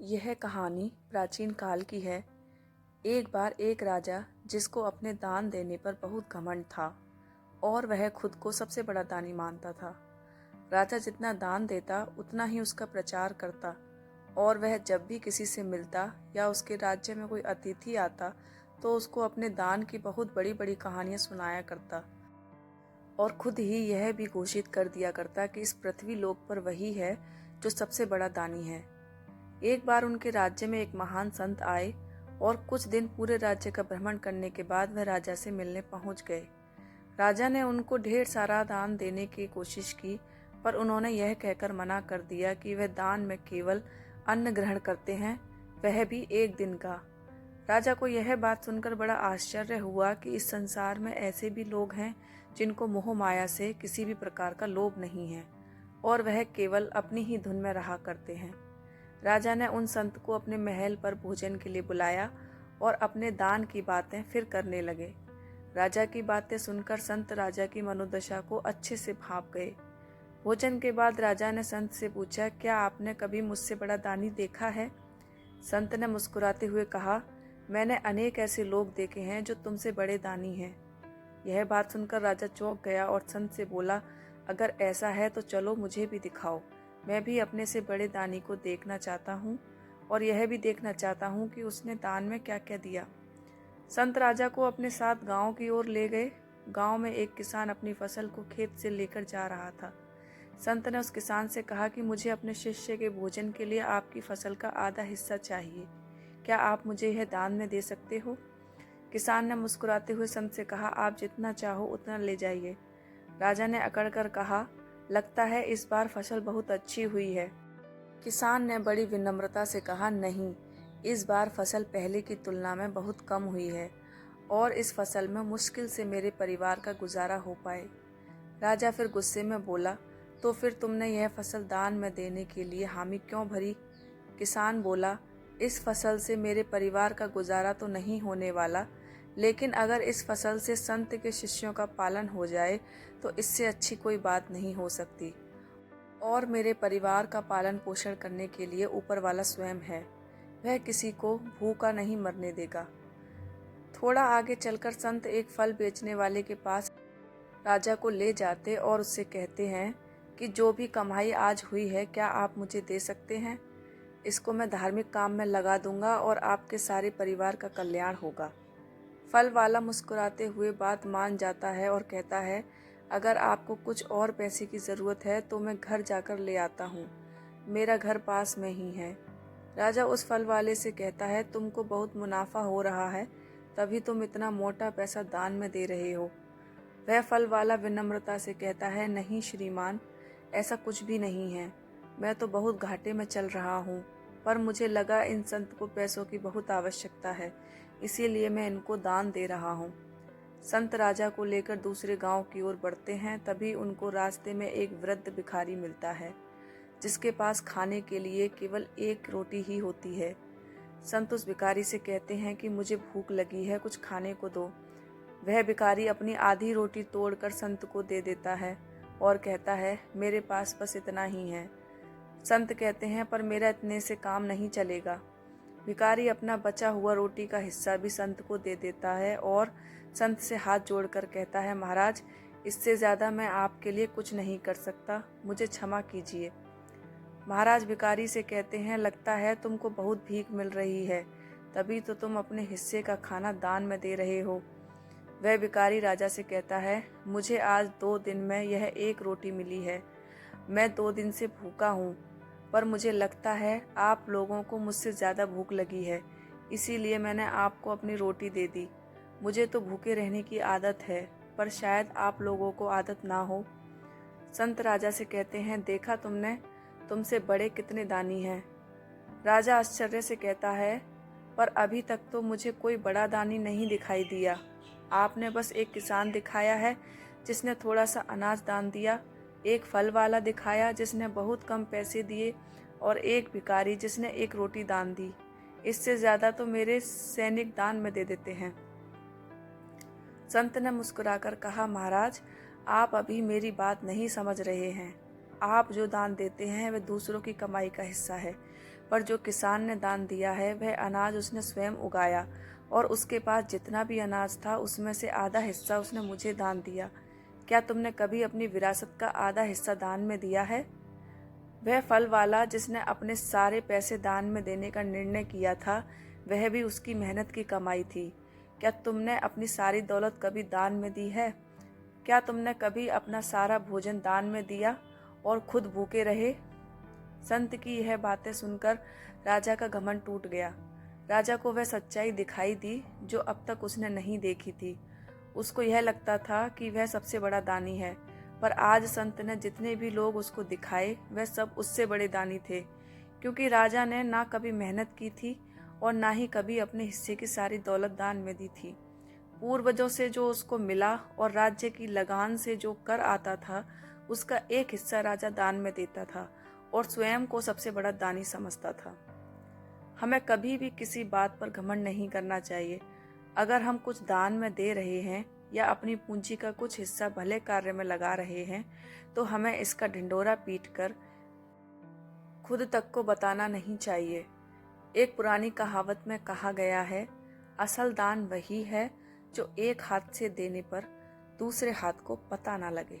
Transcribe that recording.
यह कहानी प्राचीन काल की है। एक बार एक राजा, जिसको अपने दान देने पर बहुत घमंड था और वह खुद को सबसे बड़ा दानी मानता था। राजा जितना दान देता उतना ही उसका प्रचार करता और वह जब भी किसी से मिलता या उसके राज्य में कोई अतिथि आता तो उसको अपने दान की बहुत बड़ी बड़ी कहानियां सुनाया करता और खुद ही यह भी घोषित कर दिया करता कि इस पृथ्वी लोक पर वही है जो सबसे बड़ा दानी है। एक बार उनके राज्य में एक महान संत आए और कुछ दिन पूरे राज्य का भ्रमण करने के बाद वह राजा से मिलने पहुंच गए। राजा ने उनको ढेर सारा दान देने की कोशिश की, पर उन्होंने यह कहकर मना कर दिया कि वह दान में केवल अन्न ग्रहण करते हैं, वह भी एक दिन का। राजा को यह बात सुनकर बड़ा आश्चर्य हुआ कि इस संसार में ऐसे भी लोग हैं जिनको मोह माया से किसी भी प्रकार का लोभ नहीं है और वह केवल अपनी ही धुन में रहा करते हैं। राजा ने उन संत को अपने महल पर भोजन के लिए बुलाया और अपने दान की बातें फिर करने लगे। राजा की बातें सुनकर संत राजा की मनोदशा को अच्छे से भांप गए। भोजन के बाद राजा ने संत से पूछा, क्या आपने कभी मुझसे बड़ा दानी देखा है? संत ने मुस्कुराते हुए कहा, मैंने अनेक ऐसे लोग देखे हैं जो तुमसे बड़े दानी हैं। यह बात सुनकर राजा चौंक गया और संत से बोला, अगर ऐसा है तो चलो मुझे भी दिखाओ। मैं भी अपने से बड़े दानी को देखना चाहता हूँ और यह भी देखना चाहता हूँ कि उसने दान में क्या क्या दिया। संत राजा को अपने साथ गांव की ओर ले गए। गांव में एक किसान अपनी फसल को खेत से लेकर जा रहा था। संत ने उस किसान से कहा कि मुझे अपने शिष्य के भोजन के लिए आपकी फसल का आधा हिस्सा चाहिए, क्या आप मुझे यह दान में दे सकते हो? किसान ने मुस्कुराते हुए संत से कहा, आप जितना चाहो उतना ले जाइए। राजा ने अकड़ कर कहा, लगता है इस बार फसल बहुत अच्छी हुई है। किसान ने बड़ी विनम्रता से कहा, नहीं, इस बार फसल पहले की तुलना में बहुत कम हुई है और इस फसल में मुश्किल से मेरे परिवार का गुजारा हो पाए। राजा फिर गुस्से में बोला, तो फिर तुमने यह फसल दान में देने के लिए हामी क्यों भरी? किसान बोला, इस फसल से मेरे परिवार का गुजारा तो नहीं होने वाला, लेकिन अगर इस फसल से संत के शिष्यों का पालन हो जाए तो इससे अच्छी कोई बात नहीं हो सकती और मेरे परिवार का पालन पोषण करने के लिए ऊपर वाला स्वयं है, वह किसी को भूखा नहीं मरने देगा। थोड़ा आगे चलकर संत एक फल बेचने वाले के पास राजा को ले जाते और उससे कहते हैं कि जो भी कमाई आज हुई है, क्या आप मुझे दे सकते हैं? इसको मैं धार्मिक काम में लगा दूंगा और आपके सारे परिवार का कल्याण होगा। फल वाला मुस्कुराते हुए बात मान जाता है और कहता है, अगर आपको कुछ और पैसे की ज़रूरत है तो मैं घर जाकर ले आता हूँ, मेरा घर पास में ही है। राजा उस फल वाले से कहता है, तुमको बहुत मुनाफा हो रहा है, तभी तुम इतना मोटा पैसा दान में दे रहे हो। वह फल वाला विनम्रता से कहता है, नहीं श्रीमान, ऐसा कुछ भी नहीं है, मैं तो बहुत घाटे में चल रहा हूँ, पर मुझे लगा इन संत को पैसों की बहुत आवश्यकता है, इसीलिए मैं इनको दान दे रहा हूँ। संत राजा को लेकर दूसरे गांव की ओर बढ़ते हैं, तभी उनको रास्ते में एक वृद्ध भिखारी मिलता है जिसके पास खाने के लिए केवल एक रोटी ही होती है। संत उस भिखारी से कहते हैं कि मुझे भूख लगी है, कुछ खाने को दो। वह भिखारी अपनी आधी रोटी तोड़कर संत को दे देता है और कहता है, मेरे पास बस इतना ही है। संत कहते हैं, पर मेरा इतने से काम नहीं चलेगा। भिखारी अपना बचा हुआ रोटी का हिस्सा भी संत को दे देता है और संत से हाथ जोड़कर कहता है, महाराज, इससे ज़्यादा मैं आपके लिए कुछ नहीं कर सकता, मुझे क्षमा कीजिए। महाराज भिखारी से कहते हैं, लगता है तुमको बहुत भीख मिल रही है, तभी तो तुम अपने हिस्से का खाना दान में दे रहे हो। वह भिखारी राजा से कहता है, मुझे आज 2 दिन में यह एक रोटी मिली है, मैं 2 दिन से भूखा हूँ, पर मुझे लगता है आप लोगों को मुझसे ज़्यादा भूख लगी है, इसीलिए मैंने आपको अपनी रोटी दे दी। मुझे तो भूखे रहने की आदत है, पर शायद आप लोगों को आदत ना हो। संत राजा से कहते हैं, देखा तुमने, तुमसे बड़े कितने दानी हैं। राजा आश्चर्य से कहता है, पर अभी तक तो मुझे कोई बड़ा दानी नहीं दिखाई दिया। आपने बस एक किसान दिखाया है जिसने थोड़ा सा अनाज दान दिया, एक फल वाला दिखाया जिसने बहुत कम पैसे दिए और एक भिखारी जिसने एक रोटी दान दी। इससे ज़्यादा तो मेरे सैनिक दान में दे देते हैं। संत ने मुस्कुराकर कहा, महाराज, आप अभी मेरी बात नहीं समझ रहे हैं। आप जो दान देते हैं वह दूसरों की कमाई का हिस्सा है, पर जो किसान ने दान दिया है वह अनाज उसने स्वयं उगाया और उसके पास जितना भी अनाज था उसमें से आधा हिस्सा उसने मुझे दान दिया। क्या तुमने कभी अपनी विरासत का आधा हिस्सा दान में दिया है? वह फल वाला जिसने अपने सारे पैसे दान में देने का निर्णय किया था, वह भी उसकी मेहनत की कमाई थी। क्या तुमने अपनी सारी दौलत कभी दान में दी है? क्या तुमने कभी अपना सारा भोजन दान में दिया और खुद भूखे रहे? संत की यह बातें सुनकर राजा का घमंड टूट गया। राजा को वह सच्चाई दिखाई दी जो अब तक उसने नहीं देखी थी। उसको यह लगता था कि वह सबसे बड़ा दानी है, पर आज संत ने जितने भी लोग उसको दिखाए वह सब उससे बड़े दानी थे, क्योंकि राजा ने ना कभी मेहनत की थी और ना ही कभी अपने हिस्से की सारी दौलत दान में दी थी। पूर्वजों से जो उसको मिला और राज्य की लगान से जो कर आता था, उसका एक हिस्सा राजा दान में देता था और स्वयं को सबसे बड़ा दानी समझता था। हमें कभी भी किसी बात पर घमंड नहीं करना चाहिए। अगर हम कुछ दान में दे रहे हैं या अपनी पूंजी का कुछ हिस्सा भले कार्य में लगा रहे हैं, तो हमें इसका ढिंढोरा पीटकर खुद तक को बताना नहीं चाहिए। एक पुरानी कहावत में कहा गया है, असल दान वही है जो एक हाथ से देने पर दूसरे हाथ को पता ना लगे।